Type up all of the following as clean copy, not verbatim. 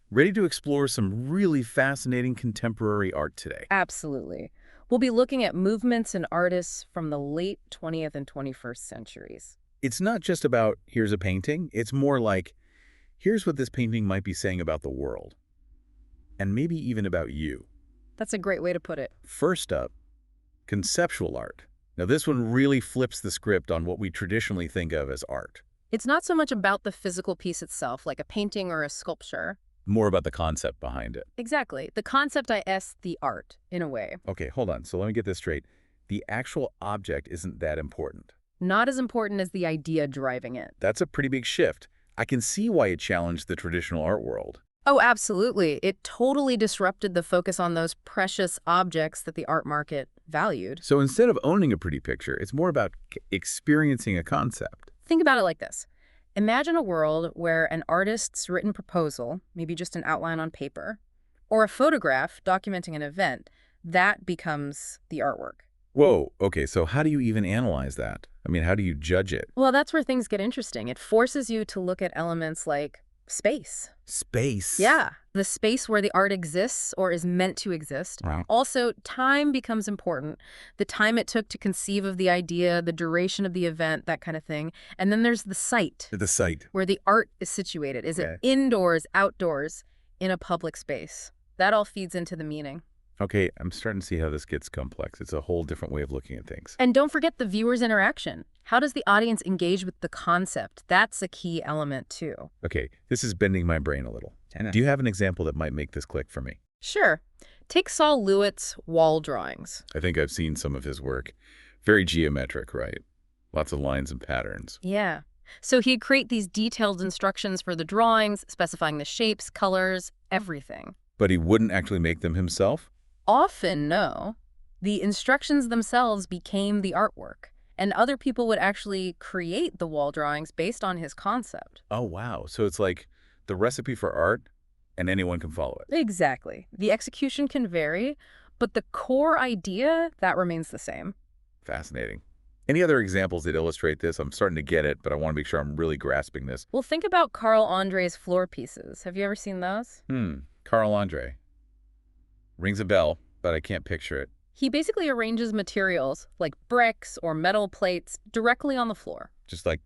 Ready to explore some really fascinating contemporary art today. Absolutely. We'll be looking at movements and artists from the late 20th and 21st centuries. It's not just about, here's a painting. It's more like, here's what this painting might be saying about the world. And maybe even about you. That's a great way to put it. First up, conceptual art. Now this one really flips the script on what we traditionally think of as art. It's not so much about the physical piece itself, like a painting or a sculpture. More about the concept behind it. Exactly. The concept the art, in a way. Okay, hold on. So let me get this straight. The actual object isn't that important. Not as important as the idea driving it. That's a pretty big shift. I can see why it challenged the traditional art world. Oh, absolutely. It totally disrupted the focus on those precious objects that the art market valued. So instead of owning a pretty picture, it's more about experiencing a concept. Think about it like this. Imagine a world where an artist's written proposal, maybe just an outline on paper, or a photograph documenting an event, that becomes the artwork. Whoa, okay, so how do you even analyze that? I mean, how do you judge it? Well, that's where things get interesting. It forces you to look at elements like space. Space? Yeah, the space where the art exists or is meant to exist. Wow. Also, time becomes important. The time it took to conceive of the idea, the duration of the event, that kind of thing. And then there's the site. The site. Where the art is situated. Is Okay. it indoors, outdoors, in a public space? That all feeds into the meaning. Okay, I'm starting to see how this gets complex. It's a whole different way of looking at things. And don't forget the viewer's interaction. How does the audience engage with the concept? That's a key element, too. Okay, this is bending my brain a little. Do you have an example that might make this click for me? Sure. Take Sol LeWitt's wall drawings. I think I've seen some of his work. Very geometric, right? Lots of lines and patterns. Yeah. So he'd create these detailed instructions for the drawings, specifying the shapes, colors, everything. But he wouldn't actually make them himself? Often, no. The instructions themselves became the artwork, and other people would actually create the wall drawings based on his concept. Oh, wow. So it's like the recipe for art, and anyone can follow it. Exactly. The execution can vary, but the core idea, that remains the same. Fascinating. Any other examples that illustrate this? I'm starting to get it, but I want to make sure I'm really grasping this. Well, think about Carl Andre's floor pieces. Have you ever seen those? Carl Andre. Rings a bell, but I can't picture it. He basically arranges materials, like bricks or metal plates, directly on the floor. Just like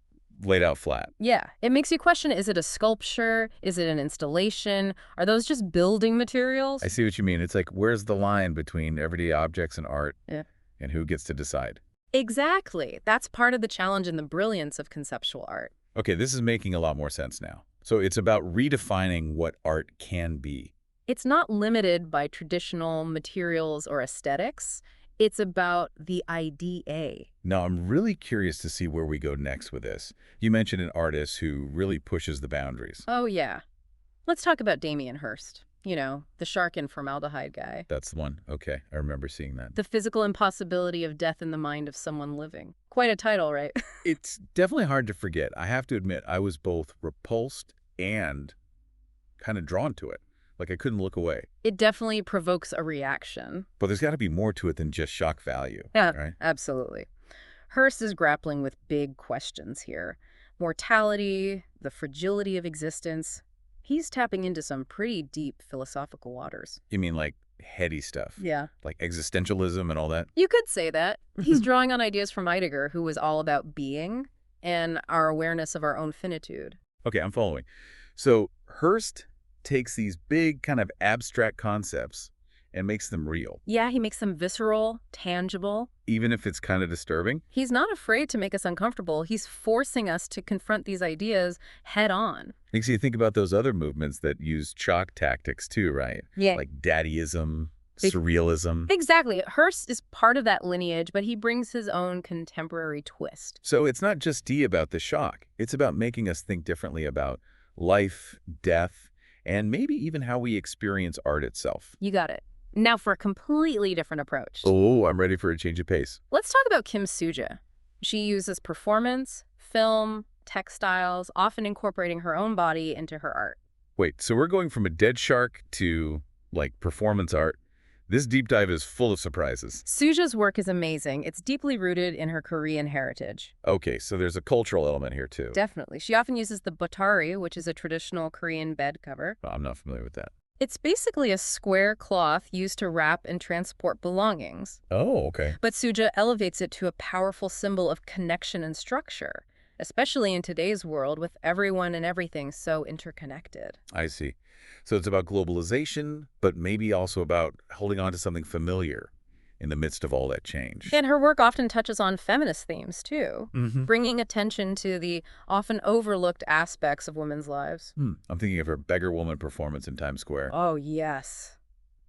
laid out flat. Yeah. It makes you question, is it a sculpture? Is it an installation? Are those just building materials? I see what you mean. It's like, where's the line between everyday objects and art? Yeah. And who gets to decide? Exactly. That's part of the challenge and the brilliance of conceptual art. Okay, this is making a lot more sense now. So it's about redefining what art can be. It's not limited by traditional materials or aesthetics. It's about the idea. Now, I'm really curious to see where we go next with this. You mentioned an artist who really pushes the boundaries. Oh, yeah. Let's talk about Damien Hirst. You know, the shark and formaldehyde guy. That's the one. Okay, I remember seeing that. The physical impossibility of death in the mind of someone living. Quite a title, right? It's definitely hard to forget. I have to admit, I was both repulsed and kind of drawn to it. Like I couldn't look away. It definitely provokes a reaction. But there's got to be more to it than just shock value, Yeah, right? absolutely. Hirst is grappling with big questions here. Mortality, the fragility of existence. He's tapping into some pretty deep philosophical waters. You mean like heady stuff? Yeah. Like existentialism and all that? You could say that. He's drawing on ideas from Heidegger, who was all about being and our awareness of our own finitude. Okay, I'm following. So Hirst takes these big kind of abstract concepts and makes them real. Yeah, he makes them visceral, tangible. Even if it's kind of disturbing? He's not afraid to make us uncomfortable. He's forcing us to confront these ideas head on. Makes you think about those other movements that use shock tactics too, right? Yeah. Like daddyism, surrealism. Exactly. Hirst is part of that lineage, but he brings his own contemporary twist. So it's not just about the shock. It's about making us think differently about life, death, and maybe even how we experience art itself. You got it. Now for a completely different approach. Oh, I'm ready for a change of pace. Let's talk about Kim Sooja. She uses performance, film, textiles, often incorporating her own body into her art. Wait, so we're going from a dead shark to, like, performance art. This deep dive is full of surprises. Sooja's work is amazing. It's deeply rooted in her Korean heritage. Okay, so there's a cultural element here too. Definitely. She often uses the botari, which is a traditional Korean bed cover. I'm not familiar with that. It's basically a square cloth used to wrap and transport belongings. Oh, okay. But Sooja elevates it to a powerful symbol of connection and structure, especially in today's world with everyone and everything so interconnected. I see. So it's about globalization, but maybe also about holding on to something familiar in the midst of all that change. And her work often touches on feminist themes, too, Mm-hmm. bringing attention to the often overlooked aspects of women's lives. I'm thinking of her beggar woman performance in Times Square. Oh, yes.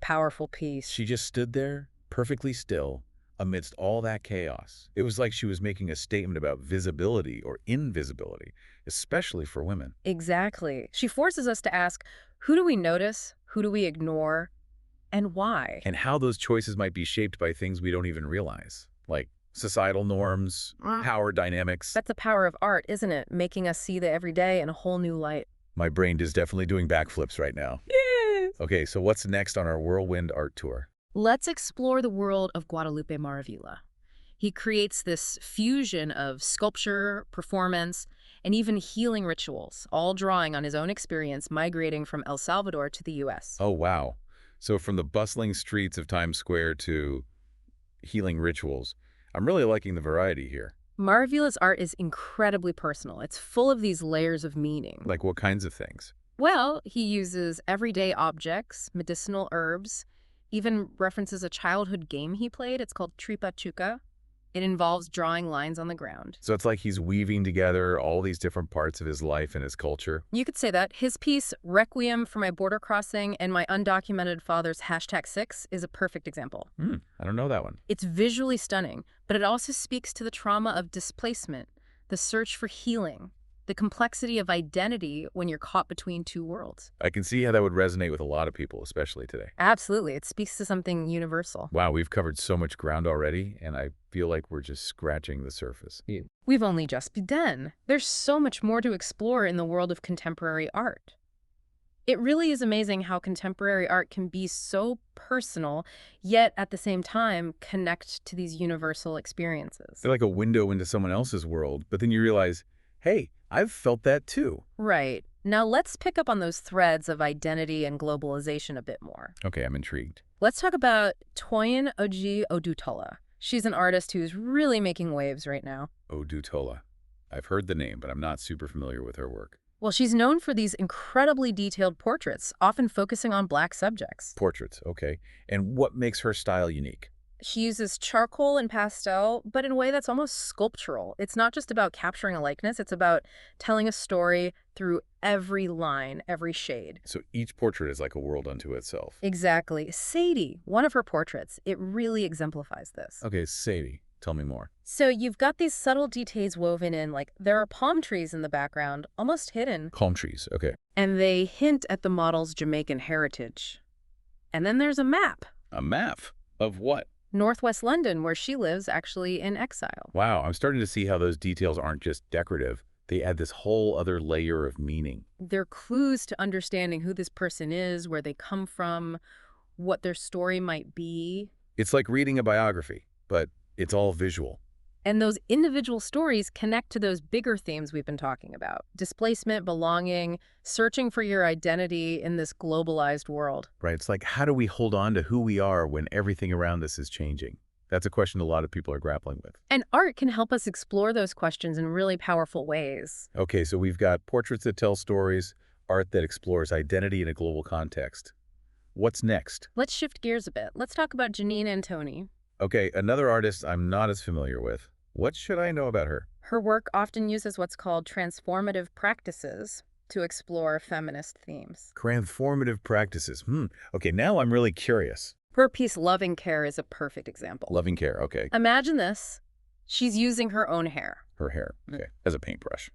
Powerful piece. She just stood there, perfectly still, amidst all that chaos. It was like she was making a statement about visibility or invisibility, especially for women. Exactly. She forces us to ask, who do we notice? Who do we ignore? And why? And how those choices might be shaped by things we don't even realize, like societal norms, power dynamics. That's the power of art, isn't it? Making us see the everyday in a whole new light. My brain is definitely doing backflips right now. Yes. Okay, so what's next on our whirlwind art tour? Let's explore the world of Guadalupe Maravilla. He creates this fusion of sculpture, performance, and even healing rituals, all drawing on his own experience migrating from El Salvador to the U.S. Oh, wow. So from the bustling streets of Times Square to healing rituals, I'm really liking the variety here. Maravilla's art is incredibly personal. It's full of these layers of meaning. Like what kinds of things? Well, he uses everyday objects, medicinal herbs, even references a childhood game he played. It's called Tripa Chuca. It involves drawing lines on the ground. So it's like he's weaving together all these different parts of his life and his culture. You could say that. His piece, Requiem for My Border Crossing and My Undocumented Father's #6, is a perfect example. I don't know that one. It's visually stunning, but it also speaks to the trauma of displacement, the search for healing, the complexity of identity when you're caught between two worlds. I can see how that would resonate with a lot of people, especially today. Absolutely. It speaks to something universal. Wow, we've covered so much ground already, and I feel like we're just scratching the surface. We've only just begun. There's so much more to explore in the world of contemporary art. It really is amazing how contemporary art can be so personal, yet at the same time connect to these universal experiences. They're like a window into someone else's world, but then you realize, hey, I've felt that too. Right. Now let's pick up on those threads of identity and globalization a bit more. Okay, I'm intrigued. Let's talk about Toyin Ojih Odutola. She's an artist who's really making waves right now. Odutola. I've heard the name, but I'm not super familiar with her work. Well, she's known for these incredibly detailed portraits, often focusing on Black subjects. Portraits, okay. And what makes her style unique? She uses charcoal and pastel, but in a way that's almost sculptural. It's not just about capturing a likeness, it's about telling a story through every line, every shade. So each portrait is like a world unto itself. Exactly. Sadie, one of her portraits, it really exemplifies this. Okay, Sadie, tell me more. So you've got these subtle details woven in, like there are palm trees in the background, almost hidden. Palm trees, okay. And they hint at the model's Jamaican heritage. And then there's a map. A map? Of what? Northwest London, where she lives, actually in exile. Wow, I'm starting to see how those details aren't just decorative. They add this whole other layer of meaning. They're clues to understanding who this person is, where they come from, what their story might be. It's like reading a biography, but it's all visual. And those individual stories connect to those bigger themes we've been talking about. Displacement, belonging, searching for your identity in this globalized world. Right, it's like, how do we hold on to who we are when everything around us is changing? That's a question a lot of people are grappling with. And art can help us explore those questions in really powerful ways. Okay, so we've got portraits that tell stories, art that explores identity in a global context. What's next? Let's shift gears a bit. Let's talk about Janine Antoni. Okay, another artist I'm not as familiar with. What should I know about her? Her work often uses what's called transformative practices to explore feminist themes. Transformative practices. Okay, now I'm really curious. Her piece, Loving Care, is a perfect example. Loving Care, okay. Imagine this. She's using her own hair. Her hair, okay, as a paintbrush.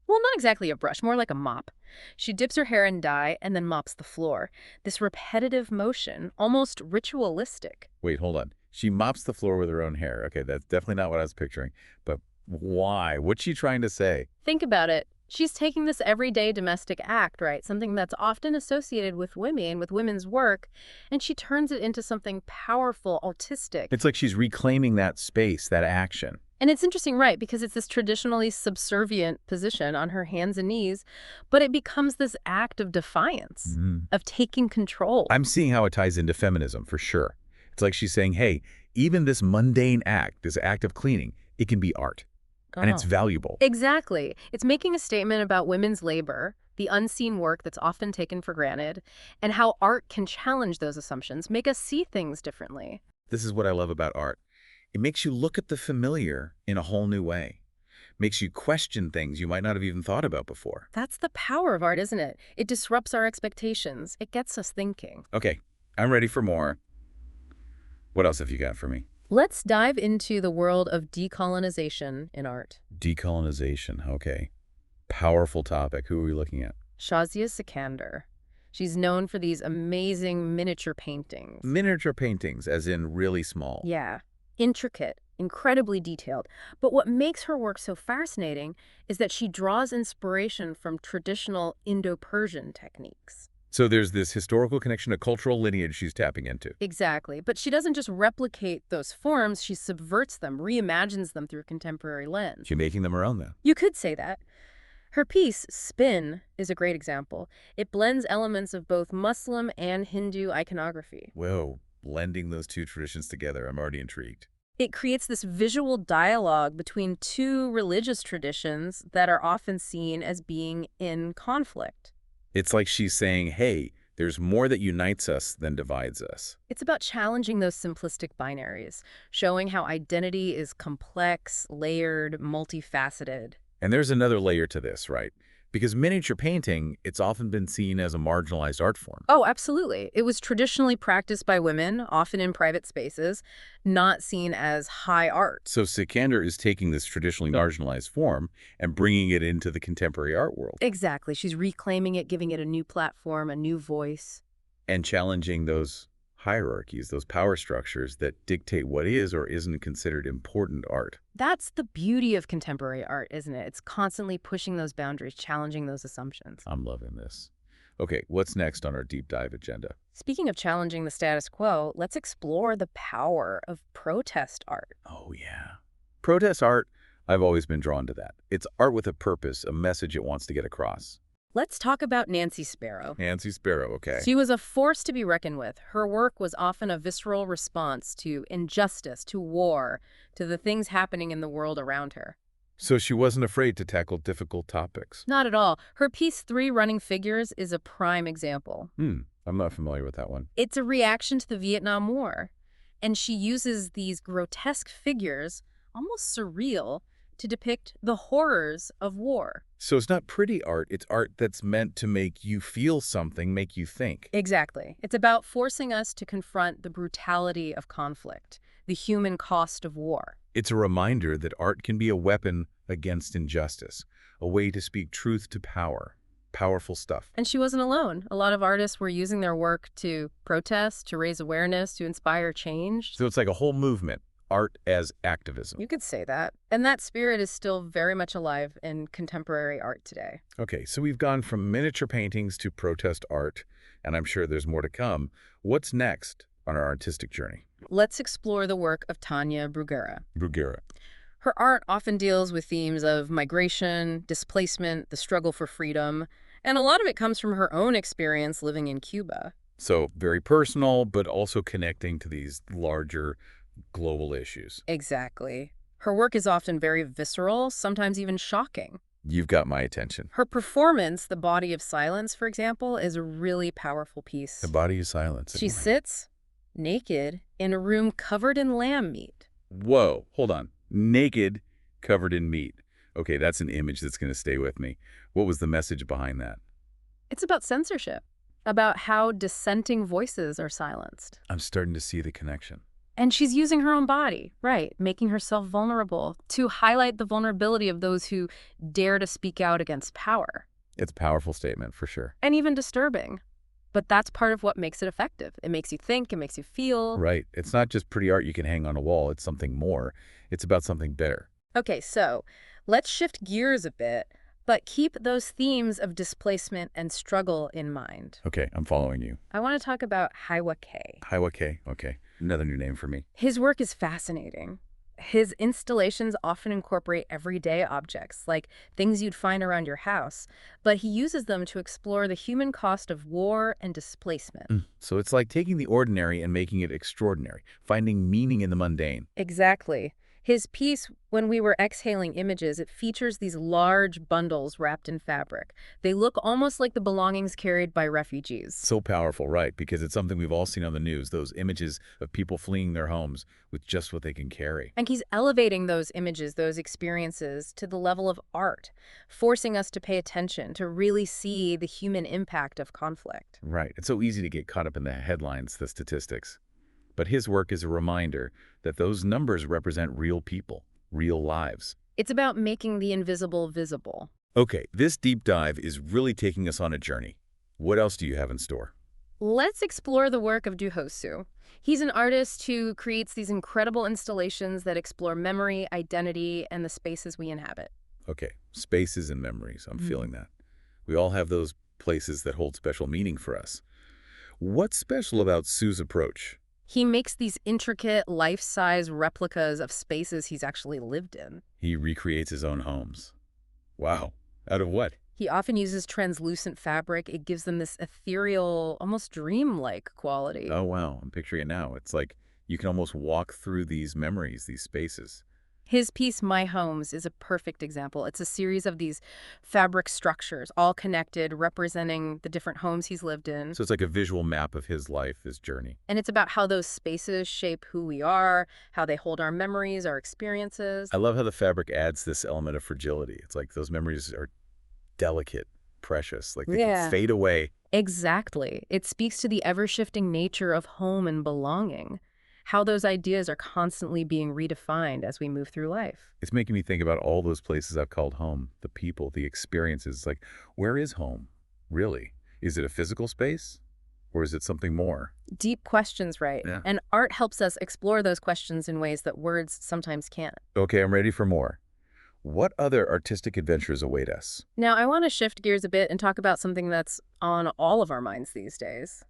Well, not exactly a brush, more like a mop. She dips her hair in dye and then mops the floor. This repetitive motion, almost ritualistic. Wait, hold on. She mops the floor with her own hair. Okay, that's definitely not what I was picturing. But why? What's she trying to say? Think about it. She's taking this everyday domestic act, right? Something that's often associated with women, with women's work, and she turns it into something powerful, artistic. It's like she's reclaiming that space, that action. And it's interesting, right, because it's this traditionally subservient position on her hands and knees, but it becomes this act of defiance, of taking control. I'm seeing how it ties into feminism, for sure. It's like she's saying, hey, even this mundane act, this act of cleaning, it can be art. And it's valuable. Exactly. It's making a statement about women's labor, the unseen work that's often taken for granted, and how art can challenge those assumptions, make us see things differently. This is what I love about art. It makes you look at the familiar in a whole new way. Makes you question things you might not have even thought about before. That's the power of art, isn't it? It disrupts our expectations. It gets us thinking. Okay, I'm ready for more. What else have you got for me? Let's dive into the world of decolonization in art. Decolonization, okay. Powerful topic. Who are we looking at? Shahzia Sikander. She's known for these amazing miniature paintings. Miniature paintings, as in really small. Yeah. Intricate, incredibly detailed. But what makes her work so fascinating is that she draws inspiration from traditional Indo-Persian techniques. So there's this historical connection, a cultural lineage she's tapping into. Exactly. But she doesn't just replicate those forms, she subverts them, reimagines them through a contemporary lens. She's making them her own, though. You could say that. Her piece, Spin, is a great example. It blends elements of both Muslim and Hindu iconography. Whoa, blending those two traditions together. I'm already intrigued. It creates this visual dialogue between two religious traditions that are often seen as being in conflict. It's like she's saying, hey, there's more that unites us than divides us. It's about challenging those simplistic binaries, showing how identity is complex, layered, multifaceted. And there's another layer to this, right? Because miniature painting, it's often been seen as a marginalized art form. Oh, absolutely. It was traditionally practiced by women, often in private spaces, not seen as high art. So Sikander is taking this traditionally marginalized form and bringing it into the contemporary art world. Exactly. She's reclaiming it, giving it a new platform, a new voice. And challenging those hierarchies, those power structures that dictate what is or isn't considered important art. That's the beauty of contemporary art, isn't it? It's constantly pushing those boundaries, challenging those assumptions. I'm loving this. Okay, what's next on our deep dive agenda? Speaking of challenging the status quo, let's explore the power of protest art. Oh, yeah. Protest art, I've always been drawn to that. It's art with a purpose, a message it wants to get across. Let's talk about Nancy Spero. Nancy Spero, okay. She was a force to be reckoned with. Her work was often a visceral response to injustice, to war, to the things happening in the world around her. So she wasn't afraid to tackle difficult topics. Not at all. Her piece, Three Running Figures, is a prime example. I'm not familiar with that one. It's a reaction to the Vietnam War. And she uses these grotesque figures, almost surreal, to depict the horrors of war. So it's not pretty art, it's art that's meant to make you feel something, make you think. Exactly. It's about forcing us to confront the brutality of conflict, the human cost of war. It's a reminder that art can be a weapon against injustice, a way to speak truth to power. Powerful stuff. And she wasn't alone. A lot of artists were using their work to protest, to raise awareness, to inspire change. So it's like a whole movement. Art as activism. You could say that. And that spirit is still very much alive in contemporary art today. Okay, so we've gone from miniature paintings to protest art, and I'm sure there's more to come. What's next on our artistic journey? Let's explore the work of Tania Bruguera. Bruguera. Her art often deals with themes of migration, displacement, the struggle for freedom, and a lot of it comes from her own experience living in Cuba. So very personal, but also connecting to these larger global issues. Exactly. Her work is often very visceral, sometimes even shocking. You've got my attention. Her performance, The Body of Silence, for example, is a really powerful piece. The Body of Silence. She sits, naked, in a room covered in lamb meat. Whoa, hold on. Naked, covered in meat. Okay, that's an image that's going to stay with me. What was the message behind that? It's about censorship, about how dissenting voices are silenced. I'm starting to see the connection. And she's using her own body, right, making herself vulnerable to highlight the vulnerability of those who dare to speak out against power. It's a powerful statement, for sure. And even disturbing. But that's part of what makes it effective. It makes you think, it makes you feel. Right. It's not just pretty art you can hang on a wall. It's something more. It's about something better. Okay, so let's shift gears a bit. But keep those themes of displacement and struggle in mind. Okay, I'm following you. I want to talk about Hiwa K. Hiwa K, okay. Another new name for me. His work is fascinating. His installations often incorporate everyday objects, like things you'd find around your house, but he uses them to explore the human cost of war and displacement. So it's like taking the ordinary and making it extraordinary, finding meaning in the mundane. Exactly. His piece, When We Were Exhaling Images, it features these large bundles wrapped in fabric. They look almost like the belongings carried by refugees. So powerful, right? Because it's something we've all seen on the news, those images of people fleeing their homes with just what they can carry. And he's elevating those images, those experiences, to the level of art, forcing us to pay attention, to really see the human impact of conflict. Right. It's so easy to get caught up in the headlines, the statistics. But his work is a reminder that those numbers represent real people, real lives. It's about making the invisible visible. Okay, this deep dive is really taking us on a journey. What else do you have in store? Let's explore the work of Ho Suh. He's an artist who creates these incredible installations that explore memory, identity, and the spaces we inhabit. Okay, spaces and memories. I'm feeling that. We all have those places that hold special meaning for us. What's special about Suh's approach? He makes these intricate, life-size replicas of spaces he's actually lived in. He recreates his own homes. Wow. Out of what? He often uses translucent fabric. It gives them this ethereal, almost dreamlike quality. Oh, wow. I'm picturing it now. It's like you can almost walk through these memories, these spaces. His piece, My Homes, is a perfect example. It's a series of these fabric structures, all connected, representing the different homes he's lived in. So it's like a visual map of his life, his journey. And it's about how those spaces shape who we are, how they hold our memories, our experiences. I love how the fabric adds this element of fragility. It's like those memories are delicate, precious, like they can fade away. Exactly. It speaks to the ever-shifting nature of home and belonging, how those ideas are constantly being redefined as we move through life. It's making me think about all those places I've called home, the people, the experiences. Like, where is home, really? Is it a physical space, or is it something more? Deep questions, right? Yeah. And art helps us explore those questions in ways that words sometimes can't. Okay, I'm ready for more. What other artistic adventures await us? Now, I want to shift gears a bit and talk about something that's on all of our minds these days.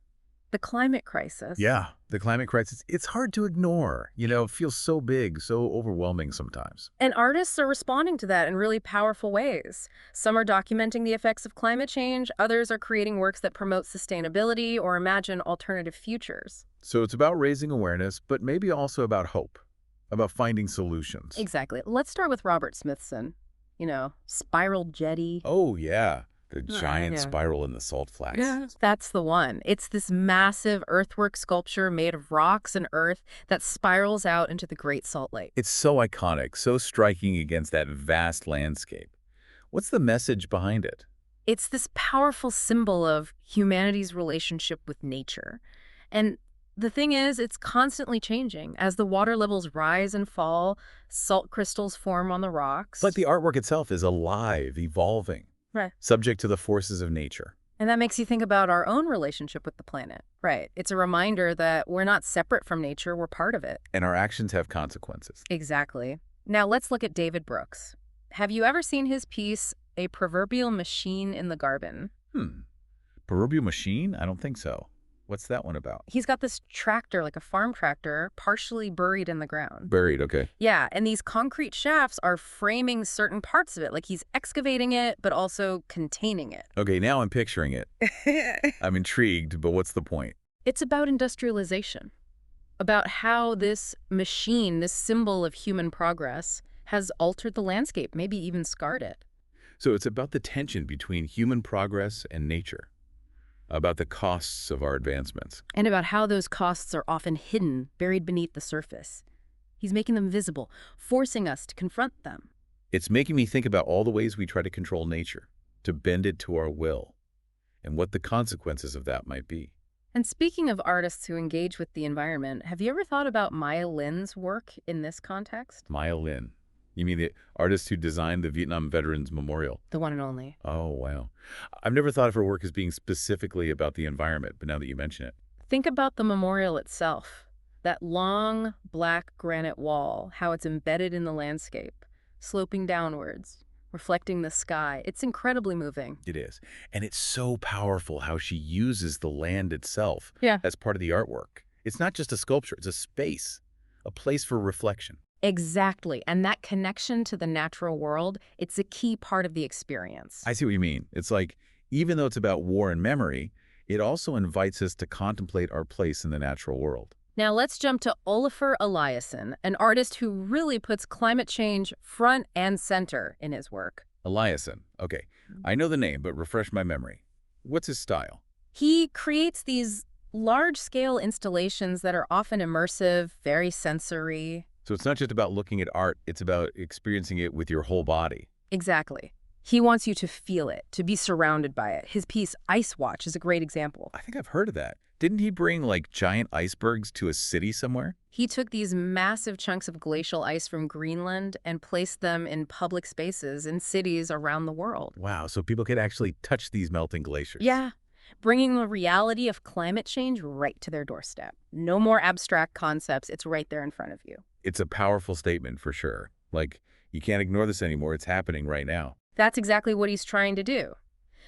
The climate crisis. Yeah, the climate crisis, it's hard to ignore. You know, it feels so big, so overwhelming sometimes. And artists are responding to that in really powerful ways. Some are documenting the effects of climate change. Others are creating works that promote sustainability or imagine alternative futures. So it's about raising awareness, but maybe also about hope, about finding solutions. Exactly. Let's start with Robert Smithson. You know, spiral jetty. Oh, yeah. The giant yeah. spiral in the salt flats. Yeah. That's the one. It's this massive earthwork sculpture made of rocks and earth that spirals out into the Great Salt Lake. It's so iconic, so striking against that vast landscape. What's the message behind it? It's this powerful symbol of humanity's relationship with nature. And the thing is, it's constantly changing. As the water levels rise and fall, salt crystals form on the rocks. But the artwork itself is alive, evolving, Right. subject to the forces of nature. And that makes you think about our own relationship with the planet. Right. It's a reminder that we're not separate from nature, we're part of it. And our actions have consequences. Exactly. Now let's look at David Brooks. Have you ever seen his piece, A Proverbial Machine in the Garden? Proverbial machine? I don't think so. What's that one about? He's got this tractor, like a farm tractor, partially buried in the ground. Buried, okay. Yeah, and these concrete shafts are framing certain parts of it, like he's excavating it, but also containing it. Okay, now I'm picturing it. I'm intrigued, but what's the point? It's about industrialization, about how this machine, this symbol of human progress, has altered the landscape, maybe even scarred it. So it's about the tension between human progress and nature, about the costs of our advancements. And about how those costs are often hidden, buried beneath the surface. He's making them visible, forcing us to confront them. It's making me think about all the ways we try to control nature, to bend it to our will, and what the consequences of that might be. And speaking of artists who engage with the environment, have you ever thought about Maya Lin's work in this context? Maya Lin. You mean the artist who designed the Vietnam Veterans Memorial? The one and only. Oh, wow. I've never thought of her work as being specifically about the environment, but now that you mention it. Think about the memorial itself. That long, black granite wall, how it's embedded in the landscape, sloping downwards, reflecting the sky. It's incredibly moving. It is. And it's so powerful how she uses the land itself Yeah. as part of the artwork. It's not just a sculpture, it's a space, a place for reflection. Exactly. And that connection to the natural world, it's a key part of the experience. I see what you mean. It's like, even though it's about war and memory, it also invites us to contemplate our place in the natural world. Now let's jump to Olafur Eliasson, an artist who really puts climate change front and center in his work. Eliasson. Okay, I know the name, but refresh my memory. What's his style? He creates these large-scale installations that are often immersive, very sensory. So it's not just about looking at art, it's about experiencing it with your whole body. Exactly. He wants you to feel it, to be surrounded by it. His piece, Ice Watch, is a great example. I think I've heard of that. Didn't he bring, like, giant icebergs to a city somewhere? He took these massive chunks of glacial ice from Greenland and placed them in public spaces in cities around the world. Wow, so people could actually touch these melting glaciers. Yeah, bringing the reality of climate change right to their doorstep. No more abstract concepts. It's right there in front of you. It's a powerful statement for sure. Like, you can't ignore this anymore. It's happening right now. That's exactly what he's trying to do.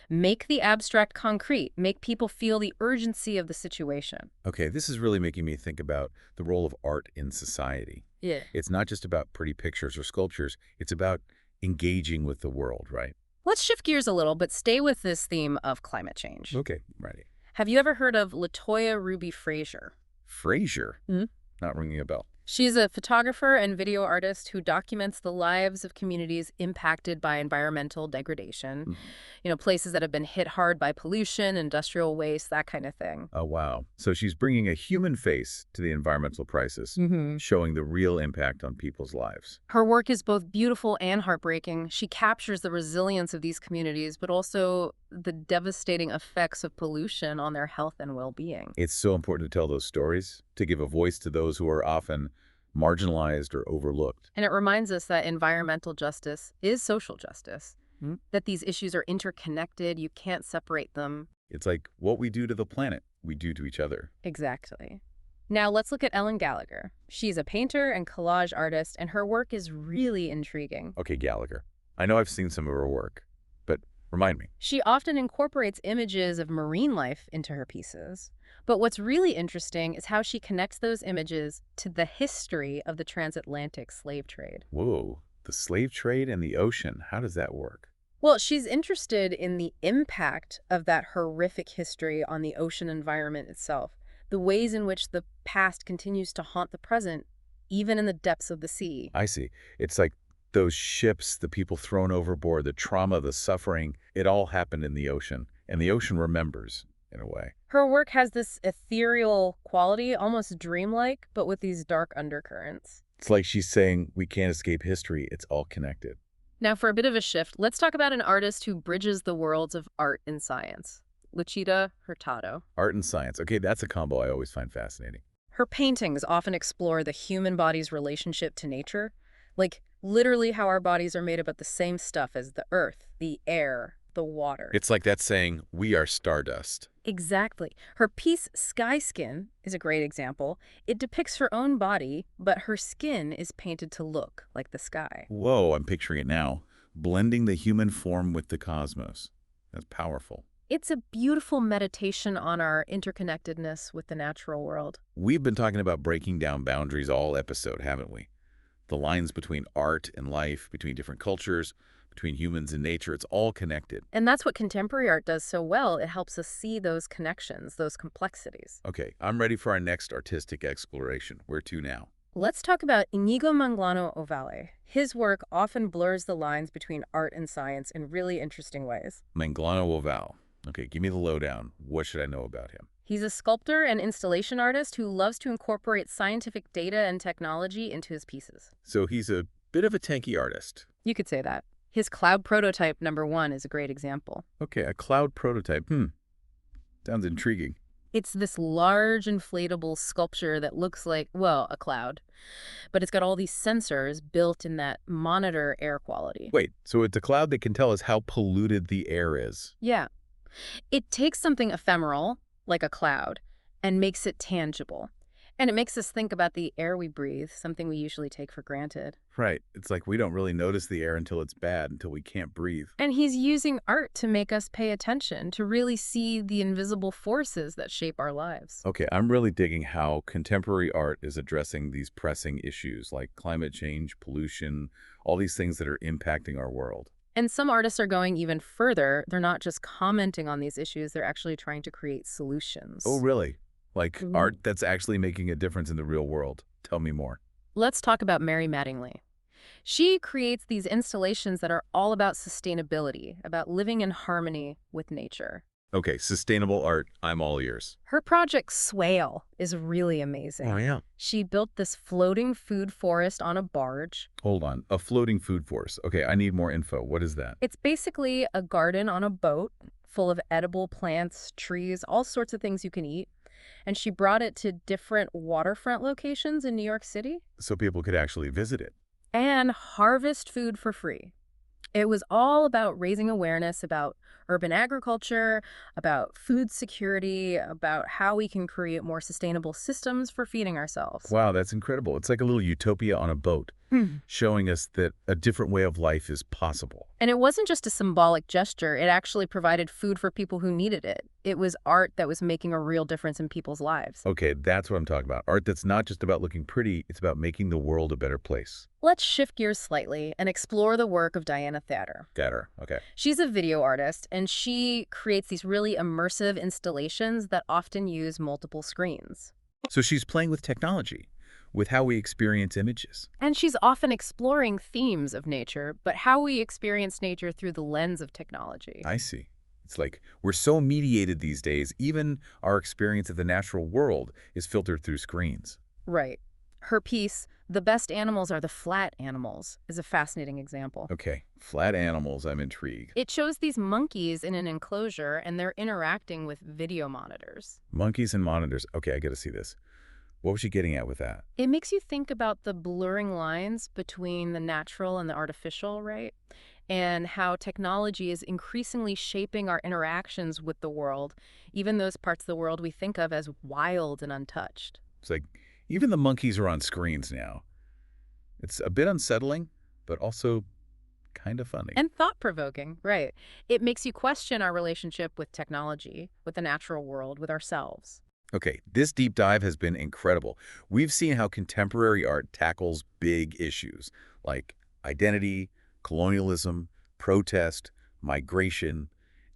Make the abstract concrete. Make people feel the urgency of the situation. Okay, this is really making me think about the role of art in society. Yeah. It's not just about pretty pictures or sculptures. It's about engaging with the world, right? Let's shift gears a little, but stay with this theme of climate change. Okay, ready. Have you ever heard of Latoya Ruby Frazier? Frazier? Hmm? Not ringing a bell. She's a photographer and video artist who documents the lives of communities impacted by environmental degradation. Places that have been hit hard by pollution, industrial waste, that kind of thing. Oh, wow. So she's bringing a human face to the environmental crisis, showing the real impact on people's lives. Her work is both beautiful and heartbreaking. She captures the resilience of these communities, but also the devastating effects of pollution on their health and well-being. It's so important to tell those stories, to give a voice to those who are often marginalized or overlooked. And it reminds us that environmental justice is social justice, that these issues are interconnected. You can't separate them. It's like what we do to the planet, we do to each other. Exactly. Now let's look at Ellen Gallagher. She's a painter and collage artist, and her work is really intriguing. Okay, Gallagher. I know I've seen some of her work, but remind me. She often incorporates images of marine life into her pieces. But what's really interesting is how she connects those images to the history of the transatlantic slave trade. Whoa, the slave trade and the ocean, how does that work? Well, she's interested in the impact of that horrific history on the ocean environment itself, the ways in which the past continues to haunt the present, even in the depths of the sea. I see. It's like those ships, the people thrown overboard, the trauma, the suffering, it all happened in the ocean, and the ocean remembers, in a way. Her work has this ethereal quality, almost dreamlike, but with these dark undercurrents. It's like she's saying, we can't escape history, it's all connected. Now, for a bit of a shift, let's talk about an artist who bridges the worlds of art and science, Lucida Hurtado. Art and science. Okay, that's a combo I always find fascinating. Her paintings often explore the human body's relationship to nature, like literally how our bodies are made up of the same stuff as the earth, the air, the water. It's like that saying, we are stardust. Exactly. Her piece, Sky Skin, is a great example. It depicts her own body, but her skin is painted to look like the sky. Whoa, I'm picturing it now. Blending the human form with the cosmos. That's powerful. It's a beautiful meditation on our interconnectedness with the natural world. We've been talking about breaking down boundaries all episode, haven't we? The lines between art and life, between different cultures, between humans and nature, it's all connected. And that's what contemporary art does so well. It helps us see those connections, those complexities. Okay, I'm ready for our next artistic exploration. Where to now? Let's talk about Inigo Manglano Ovalle. His work often blurs the lines between art and science in really interesting ways. Manglano Ovalle. Okay, give me the lowdown. What should I know about him? He's a sculptor and installation artist who loves to incorporate scientific data and technology into his pieces. So he's a bit of a tanky artist. You could say that. His cloud prototype #1 is a great example. Okay, a cloud prototype. Sounds intriguing. It's this large inflatable sculpture that looks like, well, a cloud. But it's got all these sensors built in that monitor air quality. Wait, so it's a cloud that can tell us how polluted the air is? Yeah. It takes something ephemeral, like a cloud, and makes it tangible. And it makes us think about the air we breathe, something we usually take for granted. Right. It's like we don't really notice the air until it's bad, until we can't breathe. And he's using art to make us pay attention, to really see the invisible forces that shape our lives. Okay, I'm really digging how contemporary art is addressing these pressing issues like climate change, pollution, all these things that are impacting our world. And some artists are going even further. They're not just commenting on these issues, they're actually trying to create Oh, solutions. really? Like Mhm. art that's actually making a difference in the real world. Tell me more. Let's talk about Mary Mattingly. She creates these installations that are all about sustainability, about living in harmony with nature. Okay, sustainable art. I'm all ears. Her project Swale is really Oh, amazing. yeah. She built this floating food forest on a barge. Hold on. A floating food forest. Okay, I need more info. What is that? It's basically a garden on a boat full of edible plants, trees, all sorts of things you can eat. And she brought it to different waterfront locations in New York City So people could actually visit it. and harvest food for free. It was all about raising awareness about urban agriculture, about food security, about how we can create more sustainable systems for feeding ourselves. Wow, that's incredible. It's like a little utopia on a boat, Hmm. showing us that a different way of life is possible. And it wasn't just a symbolic gesture, it actually provided food for people who needed it. It was art that was making a real difference in people's lives. Okay, that's what I'm talking about. Art that's not just about looking pretty, it's about making the world a better place. Let's shift gears slightly and explore the work of Diana Thader. Better. Okay. She's a video artist, and she creates these really immersive installations that often use multiple screens. So she's playing with technology, with how we experience images. And she's often exploring themes of nature, but how we experience nature through the lens of technology. I see. It's like we're so mediated these days, even our experience of the natural world is filtered through screens. Right. Her piece, The Best Animals Are the Flat Animals, is a fascinating example. Okay, flat animals, I'm intrigued. It shows these monkeys in an enclosure, and they're interacting with video monitors. Monkeys and monitors. Okay, I gotta see this. What was she getting at with that? It makes you think about the blurring lines between the natural and the artificial, right? And how technology is increasingly shaping our interactions with the world, even those parts of the world we think of as wild and untouched. It's like even the monkeys are on screens now. It's a bit unsettling, but also kind of funny. And thought-provoking, right? It makes you question our relationship with technology, with the natural world, with ourselves. Okay, this deep dive has been incredible. We've seen how contemporary art tackles big issues like identity, colonialism, protest, migration,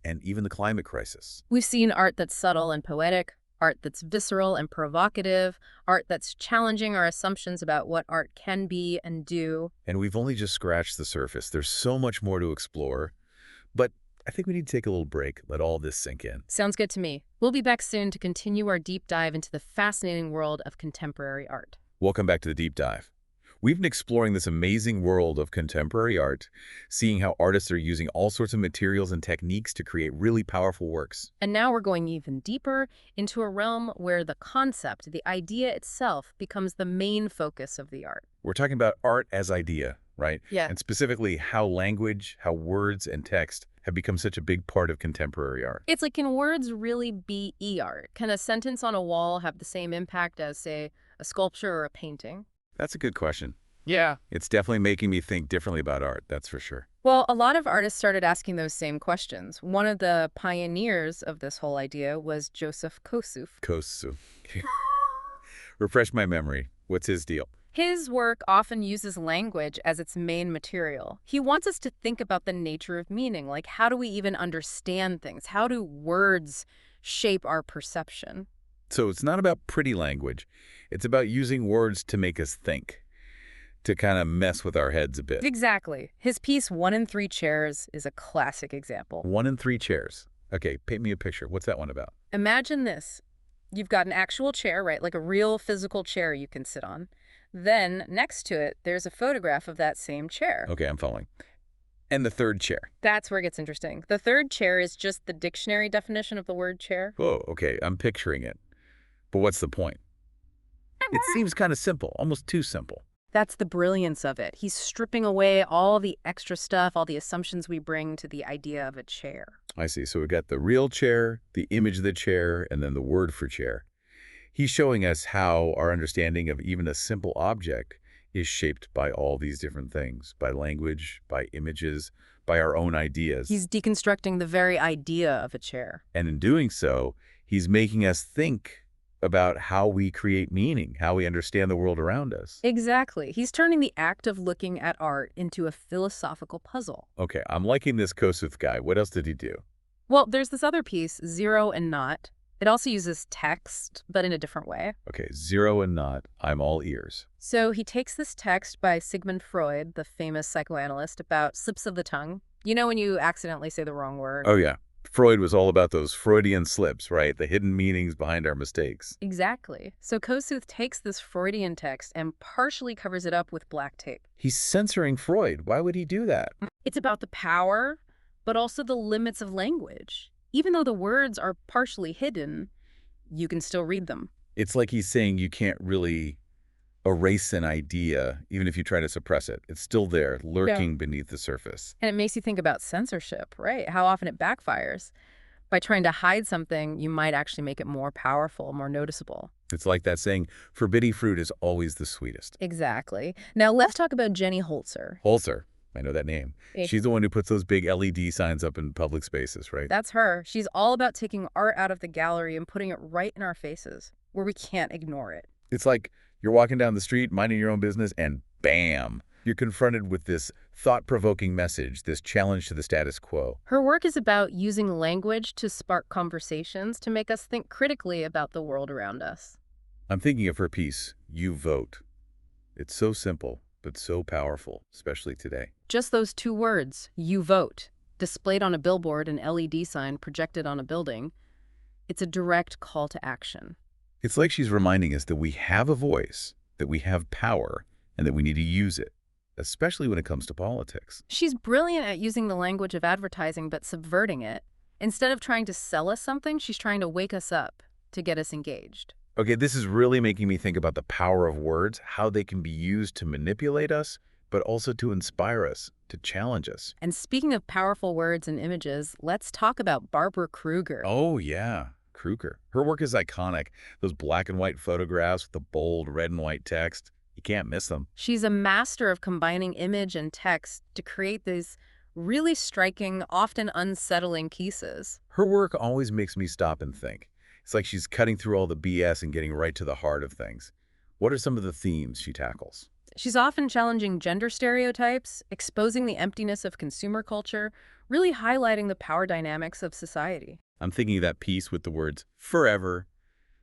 and even the climate crisis. We've seen art that's subtle and poetic, art that's visceral and provocative, art that's challenging our assumptions about what art can be and do. And we've only just scratched the surface. There's so much more to explore. But I think we need to take a little break, let all this sink in. Sounds good to me. We'll be back soon to continue our deep dive into the fascinating world of contemporary art. Welcome back to the deep dive. We've been exploring this amazing world of contemporary art, seeing how artists are using all sorts of materials and techniques to create really powerful works. And now we're going even deeper into a realm where the concept, the idea itself, becomes the main focus of the art. We're talking about art as idea, right? Yeah. And specifically how language, how words and text have become such a big part of contemporary art. It's like, can words really be e-art? Can a sentence on a wall have the same impact as, say, a sculpture or a painting? That's a good question. Yeah. It's definitely making me think differently about art, that's for sure. Well, a lot of artists started asking those same questions. One of the pioneers of this whole idea was Joseph Kosuth. Kosuth. Refresh my memory. What's his deal? His work often uses language as its main material. He wants us to think about the nature of meaning, like how do we even understand things? How do words shape our perception? So it's not about pretty language. It's about using words to make us think, to kind of mess with our heads a bit. Exactly. His piece, One in Three Chairs, is a classic example. 1 in 3 chairs. Okay, paint me a picture. What's that one about? Imagine this. You've got an actual chair, right? Like a real physical chair you can sit on. Then, next to it, there's a photograph of that same chair. Okay, I'm following. And the third chair. That's where it gets interesting. The third chair is just the dictionary definition of the word chair. Whoa, okay, I'm picturing it. But what's the point? It seems kind of simple, almost too simple. That's the brilliance of it. He's stripping away all the extra stuff, all the assumptions we bring to the idea of a chair. I see. So we've got the real chair, the image of the chair, and then the word for chair. He's showing us how our understanding of even a simple object is shaped by all these different things, by language, by images, by our own ideas. He's deconstructing the very idea of a chair. And in doing so, he's making us think about how we create meaning, how we understand the world around us. Exactly. He's turning the act of looking at art into a philosophical puzzle. Okay, I'm liking this Kosuth guy. What else did he do? Well, there's this other piece, Zero and Not. It also uses text, but in a different way. Okay, Zero and Not. I'm all ears. So he takes this text by Sigmund Freud, the famous psychoanalyst, about slips of the tongue. You know when you accidentally say the wrong word? Oh, yeah. Freud was all about those Freudian slips, right? The hidden meanings behind our mistakes. Exactly. So Kosuth takes this Freudian text and partially covers it up with black tape. He's censoring Freud. Why would he do that? It's about the power, but also the limits of language. Even though the words are partially hidden, you can still read them. It's like he's saying you can't really erase an idea, even if you try to suppress it. It's still there, lurking beneath the surface. And it makes you think about censorship, right? How often it backfires. By trying to hide something, you might actually make it more powerful, more noticeable. It's like that saying, forbidden fruit is always the sweetest. Exactly. Now let's talk about Jenny Holzer. Holzer. I know that name. She's the one who puts those big LED signs up in public spaces, right? That's her. She's all about taking art out of the gallery and putting it right in our faces, where we can't ignore it. It's like you're walking down the street, minding your own business, and bam, you're confronted with this thought-provoking message, this challenge to the status quo. Her work is about using language to spark conversations to make us think critically about the world around us. I'm thinking of her piece, You Vote. It's so simple, but so powerful, especially today. Just those two words, you vote, displayed on a billboard, an LED sign projected on a building. It's a direct call to action. It's like she's reminding us that we have a voice, that we have power, and that we need to use it, especially when it comes to politics. She's brilliant at using the language of advertising but subverting it. Instead of trying to sell us something, she's trying to wake us up to get us engaged. Okay, this is really making me think about the power of words, how they can be used to manipulate us, but also to inspire us, to challenge us. And speaking of powerful words and images, let's talk about Barbara Kruger. Oh, yeah. Kruger. Her work is iconic. Those black and white photographs with the bold red and white text. You can't miss them. She's a master of combining image and text to create these really striking, often unsettling pieces. Her work always makes me stop and think. It's like she's cutting through all the BS and getting right to the heart of things. What are some of the themes she tackles? She's often challenging gender stereotypes, exposing the emptiness of consumer culture, really highlighting the power dynamics of society. I'm thinking of that piece with the words forever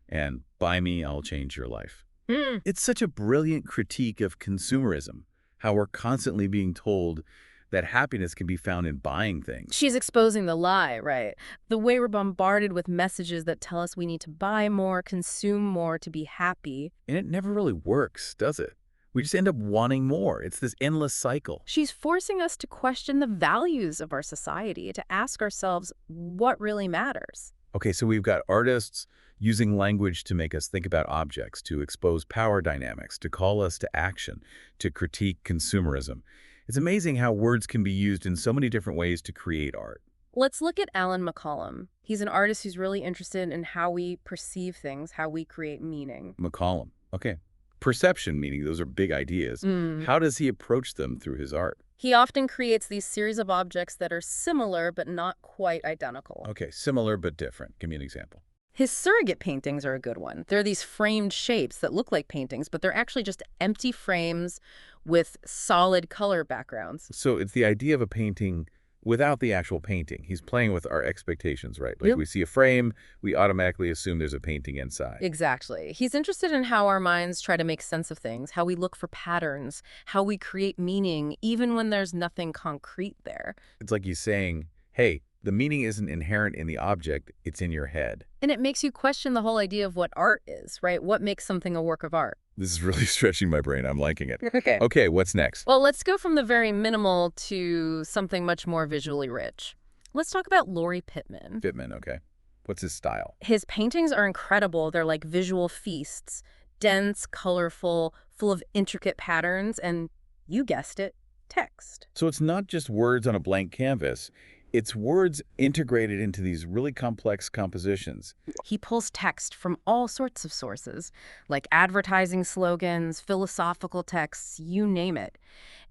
and buy me, I'll change your life. It's such a brilliant critique of consumerism, how we're constantly being told that happiness can be found in buying things. She's exposing the lie, right? The way we're bombarded with messages that tell us we need to buy more, consume more to be happy. And it never really works, does it? We just end up wanting more. It's this endless cycle. She's forcing us to question the values of our society, to ask ourselves what really matters. Okay, so we've got artists using language to make us think about objects, to expose power dynamics, to call us to action, to critique consumerism. It's amazing how words can be used in so many different ways to create art. Let's look at Alan McCollum. He's an artist who's really interested in how we perceive things, how we create meaning. McCollum. Okay. Perception, meaning those are big ideas. How does he approach them through his art? He often creates these series of objects that are similar but not quite identical. Okay, similar but different. Give me an example. His surrogate paintings are a good one. They're these framed shapes that look like paintings, but they're actually just empty frames with solid color backgrounds. So it's the idea of a painting without the actual painting. He's playing with our expectations, right? Like Yep. we see a frame, we automatically assume there's a painting inside. Exactly. He's interested in how our minds try to make sense of things, how we look for patterns, how we create meaning, even when there's nothing concrete there. It's like he's saying, hey, the meaning isn't inherent in the object, it's in your head. And it makes you question the whole idea of what art is, right? What makes something a work of art? This is really stretching my brain. I'm liking it. Okay. Okay, what's next? Well, let's go from the very minimal to something much more visually rich. Let's talk about Laurie Pittman. Pittman, okay. What's his style? His paintings are incredible. They're like visual feasts, dense, colorful, full of intricate patterns, and you guessed it, text. So it's not just words on a blank canvas. It's words integrated into these really complex compositions. He pulls text from all sorts of sources, like advertising slogans, philosophical texts, you name it.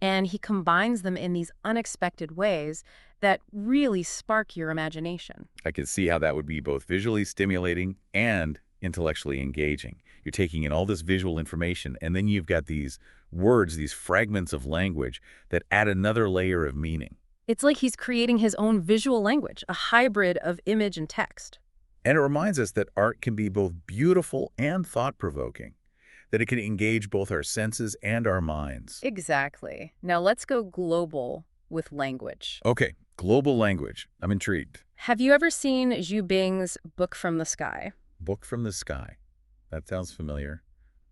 And he combines them in these unexpected ways that really spark your imagination. I can see how that would be both visually stimulating and intellectually engaging. You're taking in all this visual information, and then you've got these words, these fragments of language that add another layer of meaning. It's like he's creating his own visual language, a hybrid of image and text. And it reminds us that art can be both beautiful and thought-provoking, that it can engage both our senses and our minds. Exactly. Now let's go global with language. Okay, global language. I'm intrigued. Have you ever seen Xu Bing's Book from the Sky? Book from the Sky. That sounds familiar,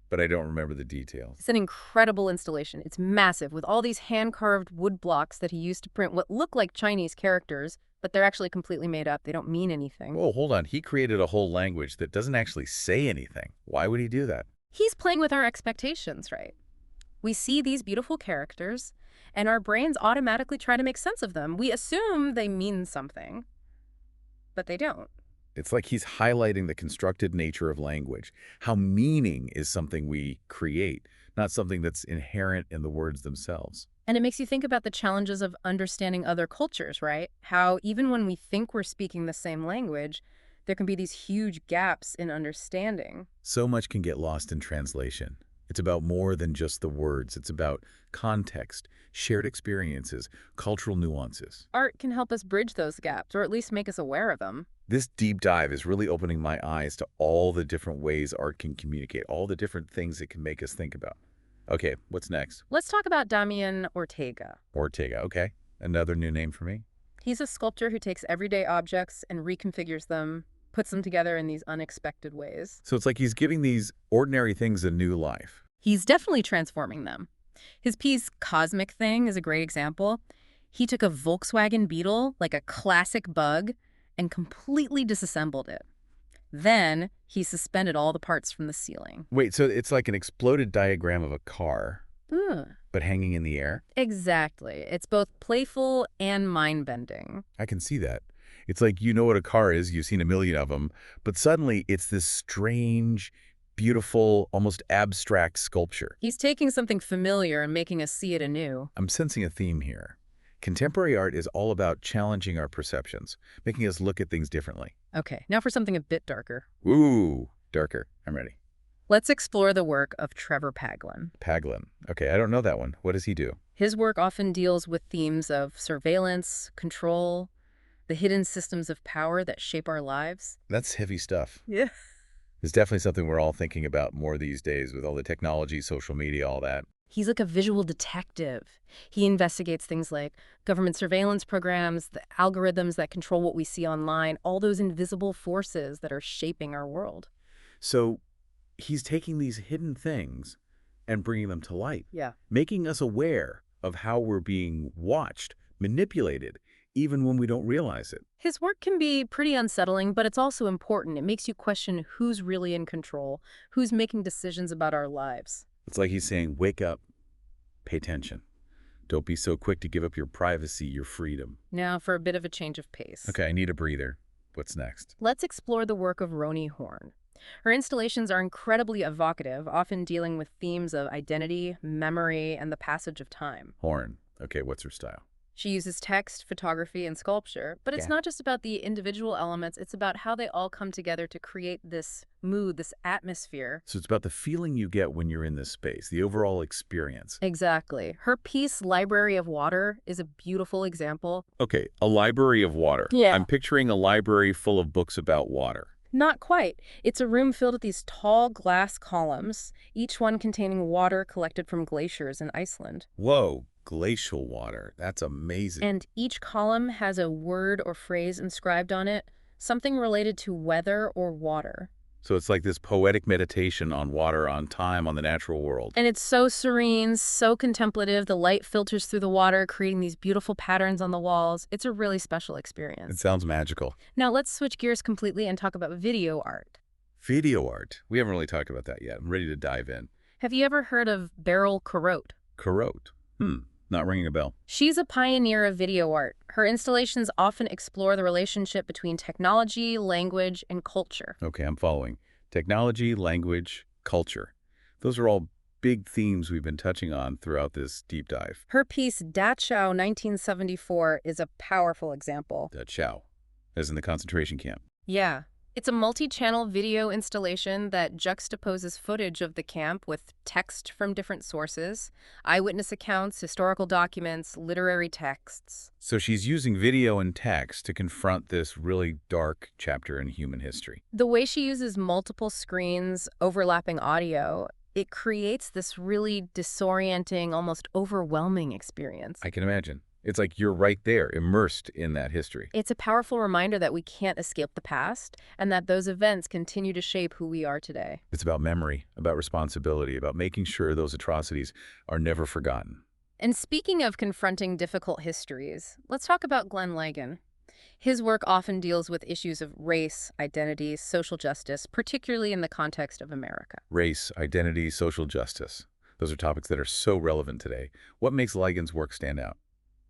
but I don't remember the details. It's an incredible installation. It's massive, with all these hand-carved wood blocks that he used to print what look like Chinese characters, but they're actually completely made up. They don't mean anything. Oh, hold on. He created a whole language that doesn't actually say anything. Why would he do that? He's playing with our expectations, right? We see these beautiful characters, and our brains automatically try to make sense of them. We assume they mean something, but they don't. It's like he's highlighting the constructed nature of language, how meaning is something we create, not something that's inherent in the words themselves. And it makes you think about the challenges of understanding other cultures, right? How even when we think we're speaking the same language, there can be these huge gaps in understanding. So much can get lost in translation. It's about more than just the words. It's about context, shared experiences, cultural nuances. Art can help us bridge those gaps, or at least make us aware of them. This deep dive is really opening my eyes to all the different ways art can communicate, all the different things it can make us think about. Okay, what's next? Let's talk about Damien Ortega. Ortega, okay. Another new name for me. He's a sculptor who takes everyday objects and reconfigures them, puts them together in these unexpected ways. So it's like he's giving these ordinary things a new life. He's definitely transforming them. His piece, Cosmic Thing, is a great example. He took a Volkswagen Beetle, like a classic bug, and completely disassembled it. Then he suspended all the parts from the ceiling. Wait, so it's like an exploded diagram of a car, Ugh. but hanging in the air? Exactly. It's both playful and mind-bending. I can see that. It's like you know what a car is, you've seen a million of them, but suddenly it's this strange, beautiful, almost abstract sculpture. He's taking something familiar and making us see it anew. I'm sensing a theme here. Contemporary art is all about challenging our perceptions, making us look at things differently. Okay, now for something a bit darker. Ooh, darker. I'm ready. Let's explore the work of Trevor Paglen. Paglen. Okay, I don't know that one. What does he do? His work often deals with themes of surveillance, control, the hidden systems of power that shape our lives. That's heavy stuff. Yeah. It's definitely something we're all thinking about more these days with all the technology, social media, all that. He's like a visual detective. He investigates things like government surveillance programs, the algorithms that control what we see online, all those invisible forces that are shaping our world. So he's taking these hidden things and bringing them to light, Yeah. making us aware of how we're being watched, manipulated, even when we don't realize it. His work can be pretty unsettling, but it's also important. It makes you question who's really in control, who's making decisions about our lives. It's like he's saying, wake up, pay attention. Don't be so quick to give up your privacy, your freedom. Now for a bit of a change of pace. Okay, I need a breather. What's next? Let's explore the work of Roni Horn. Her installations are incredibly evocative, often dealing with themes of identity, memory, and the passage of time. Horn. Okay, what's her style? She uses text, photography, and sculpture, but it's not just about the individual elements, it's about how they all come together to create this mood, this atmosphere. So it's about the feeling you get when you're in this space, the overall experience. Exactly. Her piece, Library of Water, is a beautiful example. Okay, a library of water. Yeah. I'm picturing a library full of books about water. Not quite. It's a room filled with these tall glass columns, each one containing water collected from glaciers in Iceland. Whoa, glacial water. That's amazing. And each column has a word or phrase inscribed on it, something related to weather or water. So it's like this poetic meditation on water, on time, on the natural world. And it's so serene, so contemplative. The light filters through the water, creating these beautiful patterns on the walls. It's a really special experience. It sounds magical. Now let's switch gears completely and talk about video art. Video art. We haven't really talked about that yet. I'm ready to dive in. Have you ever heard of Beryl Corot? Corot. Not ringing a bell. She's a pioneer of video art. Her installations often explore the relationship between technology, language, and culture. Okay, I'm following. Technology, language, culture. Those are all big themes we've been touching on throughout this deep dive. Her piece, Dachau 1974, is a powerful example. Dachau, as in the concentration camp. Yeah. It's a multi-channel video installation that juxtaposes footage of the camp with text from different sources, eyewitness accounts, historical documents, literary texts. So she's using video and text to confront this really dark chapter in human history. The way she uses multiple screens, overlapping audio, it creates this really disorienting, almost overwhelming experience. I can imagine. It's like you're right there, immersed in that history. It's a powerful reminder that we can't escape the past and that those events continue to shape who we are today. It's about memory, about responsibility, about making sure those atrocities are never forgotten. And speaking of confronting difficult histories, let's talk about Glenn Lagan. His work often deals with issues of race, identity, social justice, particularly in the context of America. Race, identity, social justice. Those are topics that are so relevant today. What makes Lagan's work stand out?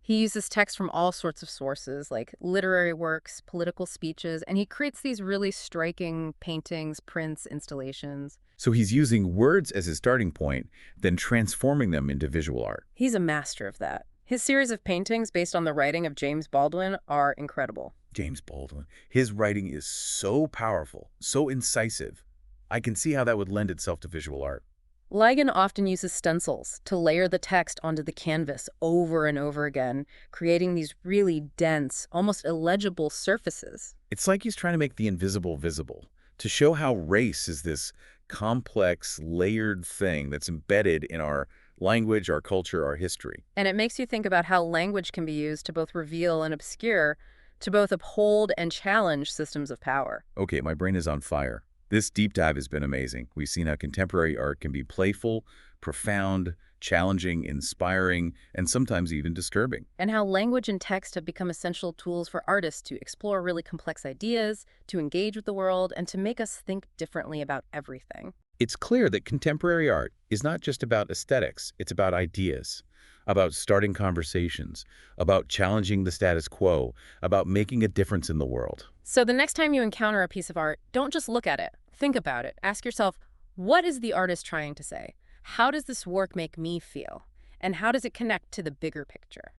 He uses text from all sorts of sources, like literary works, political speeches, and he creates these really striking paintings, prints, installations. So he's using words as his starting point, then transforming them into visual art. He's a master of that. His series of paintings based on the writing of James Baldwin are incredible. James Baldwin. His writing is so powerful, so incisive. I can see how that would lend itself to visual art. Lagan often uses stencils to layer the text onto the canvas over and over again, creating these really dense, almost illegible surfaces. It's like he's trying to make the invisible visible, to show how race is this complex, layered thing that's embedded in our language, our culture, our history. And it makes you think about how language can be used to both reveal and obscure, to both uphold and challenge systems of power. Okay, my brain is on fire. This deep dive has been amazing. We've seen how contemporary art can be playful, profound, challenging, inspiring, and sometimes even disturbing. And how language and text have become essential tools for artists to explore really complex ideas, to engage with the world, and to make us think differently about everything. It's clear that contemporary art is not just about aesthetics, it's about ideas, about starting conversations, about challenging the status quo, about making a difference in the world. So the next time you encounter a piece of art, don't just look at it. Think about it. Ask yourself, what is the artist trying to say? How does this work make me feel? And how does it connect to the bigger picture?